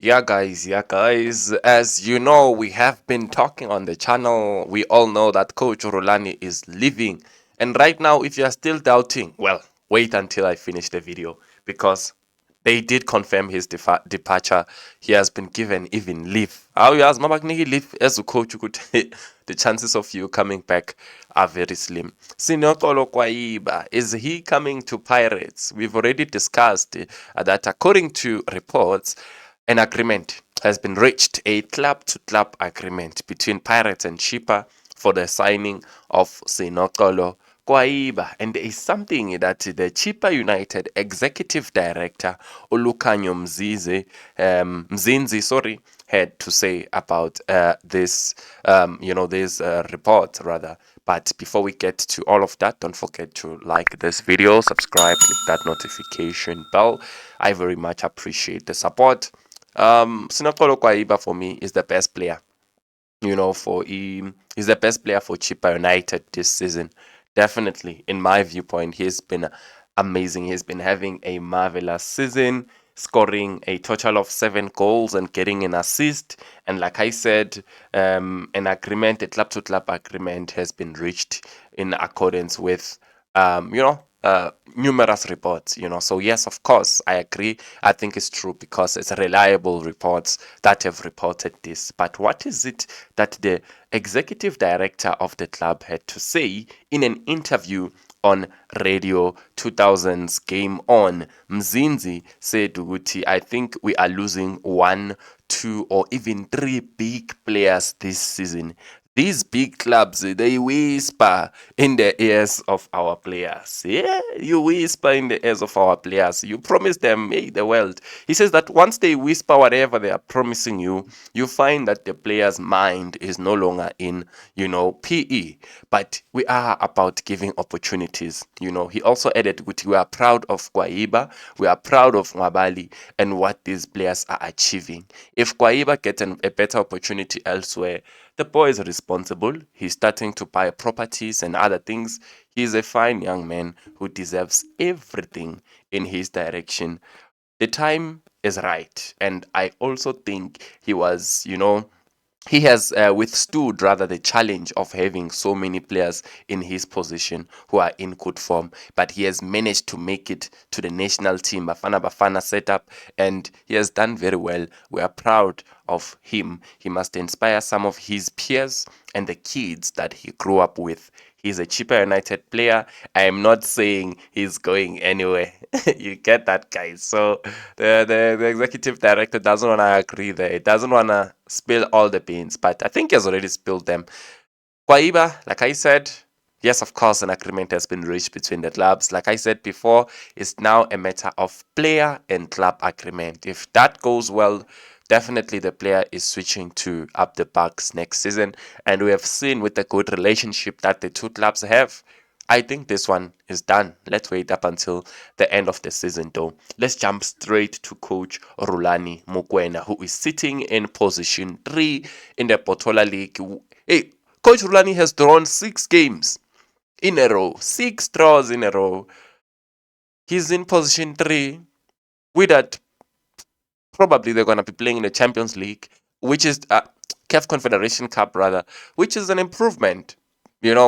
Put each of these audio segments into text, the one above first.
Yeah, guys. As you know, we have been talking on the channel. We all know that Coach Rulani is leaving. And right now, if you are still doubting, well, wait until I finish the video because they did confirm his departure. He has been given even leave. How you ask Mabakniki leave as a coach, you could the chances of you coming back are very slim. Sinoxolo Kwayiba, is he coming to Pirates? We've already discussed that according to reports, an agreement has been reached, a club-to-club agreement between Pirates and Chippa for the signing of Sinoxolo Kwayiba. And there is something that the Chippa United executive director Olukanyo Mzinzi, had to say about this report rather. But before we get to all of that, don't forget to like this video, subscribe, click that notification bell. I very much appreciate the support. Sinoxolo Kwayiba for me is the best player. For him, he's the best player for Chippa United this season. Definitely, in my viewpoint, he's been amazing. He's been having a marvelous season, scoring a total of 7 goals and getting an assist. And like I said, a club-to-club agreement has been reached in accordance with, numerous reports. So yes, of course, I agree. I think it's true because it's reliable reports that have reported this. But what is it that the executive director of the club had to say in an interview on Radio 2000's Game On? Mzinzi said, Uguti, I think we are losing 1, 2, or even 3 big players this season. These big clubs, they whisper in the ears of our players. Yeah, you whisper in the ears of our players. You promise them, hey, the world. He says that once they whisper whatever they are promising you, you find that the player's mind is no longer in, PE. But we are about giving opportunities. He also added, we are proud of Kwayiba, we are proud of Mwabali and what these players are achieving. If Kwayiba gets a better opportunity elsewhere, the boy is responsible. He's starting to buy properties and other things. He's a fine young man who deserves everything in his direction. The time is right. And I also think he has withstood rather the challenge of having so many players in his position who are in good form, but he has managed to make it to the national team Bafana setup, and he has done very well. We are proud of him. He must inspire some of his peers and the kids that he grew up with. He's a Chippa United player. I am not saying he's going anywhere. You get that, guys. So the executive director doesn't want to agree there. He doesn't want to spill all the beans, but I think he has already spilled them. Kwayiba, like I said, yes, of course, an agreement has been reached between the clubs. Like I said before, it's now a matter of player and club agreement. If that goes well, definitely the player is switching to up the Bucks next season. And we have seen with the good relationship that the two clubs have, I think this one is done. Let's wait up until the end of the season, though. Let's jump straight to Coach Rulani Mokoena, who is sitting in position 3 in the Botola League. Hey, Coach Rulani has drawn 6 games in a row, 6 draws in a row. He's in position 3. Wydad, probably they're going to be playing in the Champions League, which is CAF Confederation Cup, rather, which is an improvement,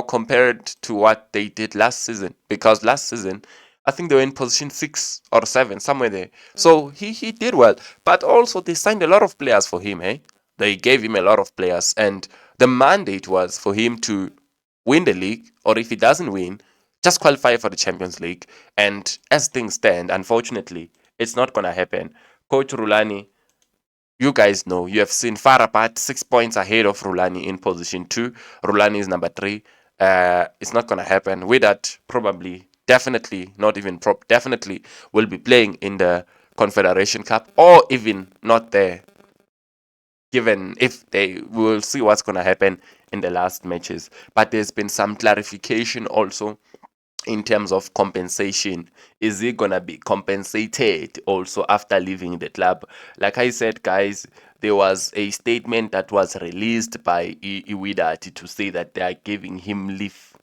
compared to what they did last season. Because last season, I think they were in position 6 or 7, somewhere there. So he did well. But also, they signed a lot of players for him, eh? They gave him a lot of players. And the mandate was for him to win the league, or if he doesn't win, just qualify for the Champions League. And as things stand, unfortunately, it's not going to happen. Coach Rulani, you guys know, you have seen far apart, 6 points ahead of Rulani in position 2. Rulani is number 3. It's not going to happen. With that, probably, definitely, not even definitely will be playing in the Confederation Cup, or even not there, given if they will see what's going to happen in the last matches. But there's been some clarification also in terms of compensation. Is he gonna be compensated also after leaving the club? Like I said, guys, there was a statement that was released by Wydad to say that they are giving him leave.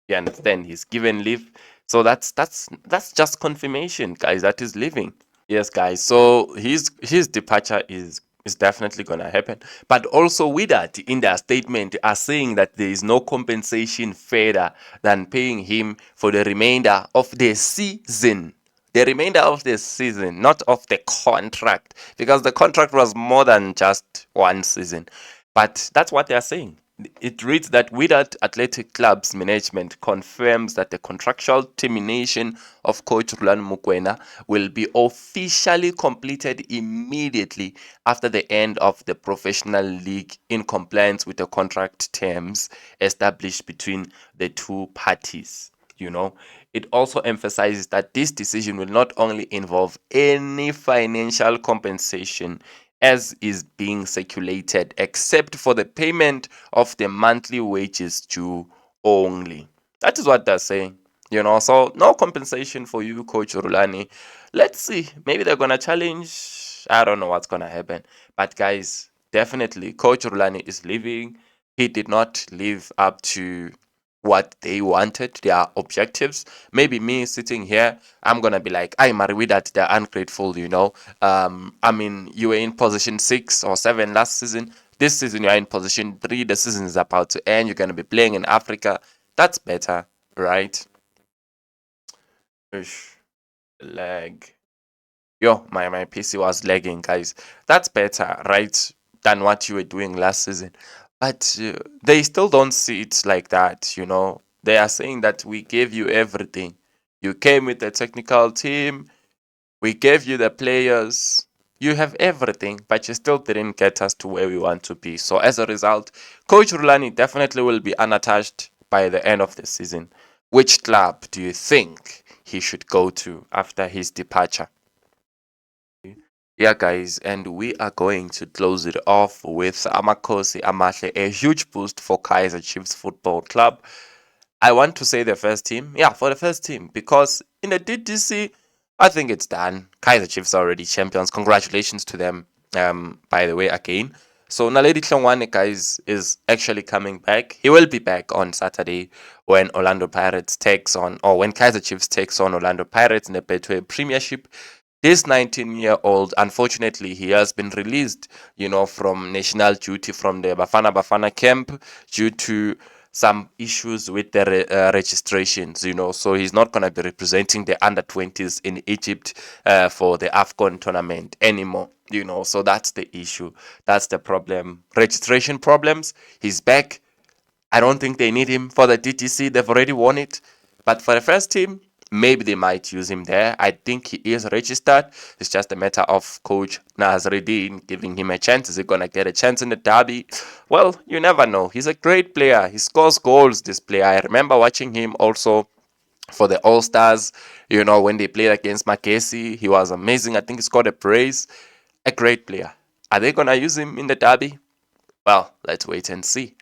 You understand? He's given leave. So that's just confirmation, guys, that is leaving. Yes, guys. So his departure is definitely gonna happen. But also with that, in their statement, are saying that there is no compensation further than paying him for the remainder of the season. The remainder of the season, not of the contract, because the contract was more than just one season. But that's what they are saying. It reads that Wydad Athletic Club's management confirms that the contractual termination of coach Rulani Mukwena will be officially completed immediately after the end of the professional league in compliance with the contract terms established between the two parties. It also emphasizes that this decision will not only involve any financial compensation as is being circulated, except for the payment of the monthly wages due only. That is what they're saying. So no compensation for you, Coach Rulani. Let's see. Maybe they're gonna challenge. I don't know what's gonna happen. But guys, definitely Coach Rulani is leaving. He did not live up to what they wanted, their objectives. Maybe me sitting here, I'm gonna be like, I marry that they're ungrateful. I mean, you were in position 6 or 7 last season. This season you're in position 3. The season is about to end. You're gonna be playing in Africa. That's better, right? Ish, lag. Yo, my PC was lagging, guys. That's better, right, than what you were doing last season. But they still don't see it like that. They are saying that we gave you everything. You came with the technical team, we gave you the players, you have everything, but you still didn't get us to where we want to be. So as a result, Coach Rulani definitely will be unattached by the end of the season. Which club do you think he should go to after his departure? Yeah, guys, and we are going to close it off with Amakosi Amahle, a huge boost for Kaiser Chiefs Football Club. I want to say the first team. Yeah, for the first team, because in the DDC, I think it's done. Kaiser Chiefs are already champions. Congratulations to them, by the way, again. So Naledi Hlongwane, guys, is actually coming back. He will be back on Saturday when Orlando Pirates takes on, or when Kaiser Chiefs takes on Orlando Pirates in the Betway Premiership. This 19-year-old, unfortunately, he has been released, from national duty from the Bafana Bafana camp due to some issues with the registrations. So he's not going to be representing the under 20s in Egypt for the AFCON tournament anymore. So that's the issue. That's the problem. Registration problems. He's back. I don't think they need him for the DTC. They've already won it. But for the first team, maybe they might use him there. I think he is registered. It's just a matter of Coach Nazreddin giving him a chance. Is he going to get a chance in the derby? Well, you never know. He's a great player. He scores goals, this player. I remember watching him also for the All Stars, when they played against Makesi. He was amazing. I think he scored a brace. A great player. Are they going to use him in the derby? Well, let's wait and see.